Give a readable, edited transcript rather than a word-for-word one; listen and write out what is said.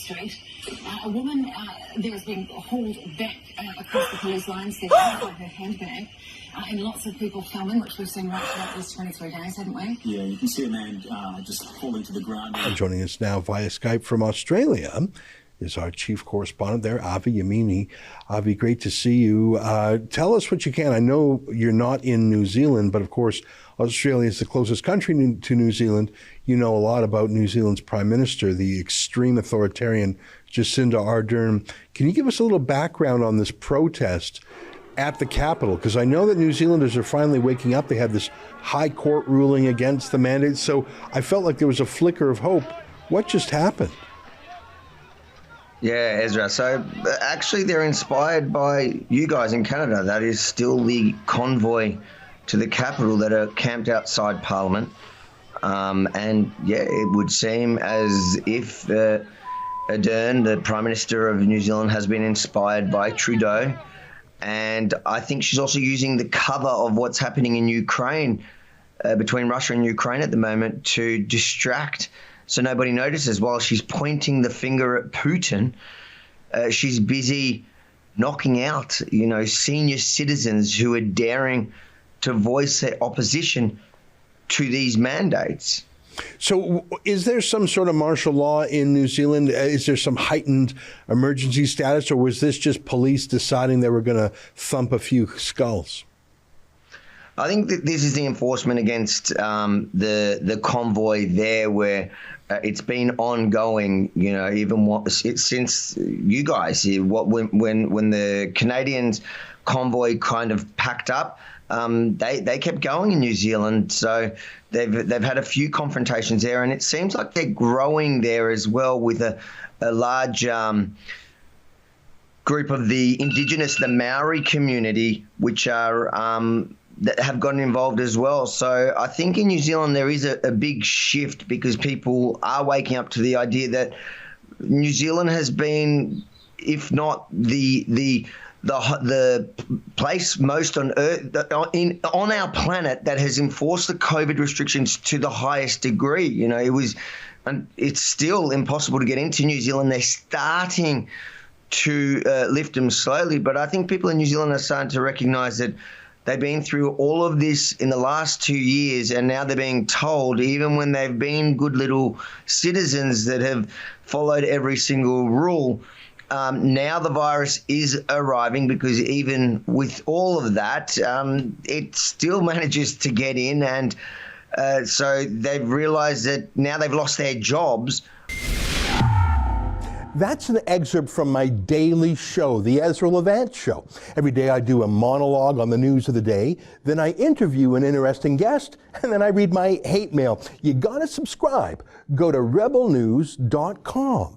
street. A woman there has been hauled back across the police lines there by her handbag. And lots of people filming, which we've seen right throughout these 23 days, haven't we? Yeah, you can see a man just falling to the ground. And joining us now via Skype from Australia is our chief correspondent there, Avi Yemini. Avi, great to see you. Tell us what you can. I know you're not in New Zealand, but of course, Australia is the closest country to New Zealand. You know a lot about New Zealand's Prime Minister, the extreme authoritarian Jacinda Ardern. Can you give us a little background on this protest at the capital? Because I know that New Zealanders are finally waking up. They had this high court ruling against the mandate. So I felt like there was a flicker of hope. What just happened? Yeah, Ezra. So actually they're inspired by you guys in Canada. That is still the convoy to the capital that are camped outside Parliament. And yeah, it would seem as if Ardern, the Prime Minister of New Zealand, has been inspired by Trudeau. And I think she's also using the cover of what's happening in Ukraine, between Russia and Ukraine at the moment, to distract so nobody notices. While she's pointing the finger at Putin, she's busy knocking out, senior citizens who are daring to voice their opposition to these mandates. So is there some sort of martial law in New Zealand? Is there some heightened emergency status, or was this just police deciding they were going to thump a few skulls? I think that this is the enforcement against the convoy there, where it's been ongoing, even since you guys, when the Canadians convoy kind of packed up, they kept going in New Zealand. So they've had a few confrontations there, and it seems like they're growing there as well with a large group of the Indigenous, the Maori community, which are that have gotten involved as well. So I think in New Zealand there is a big shift, because people are waking up to the idea that New Zealand has been, if not the place most on earth, on our planet, that has enforced the COVID restrictions to the highest degree. It's still impossible to get into New Zealand. They're starting to lift them slowly, but I think people in New Zealand are starting to recognise that they've been through all of this in the last 2 years, and now they're being told, even when they've been good little citizens that have followed every single rule, now the virus is arriving, because even with all of that, it still manages to get in. And so they've realized that now they've lost their jobs. That's an excerpt from my daily show, The Ezra Levant Show. Every day I do a monologue on the news of the day, then I interview an interesting guest, and then I read my hate mail. You gotta subscribe. Go to rebelnews.com.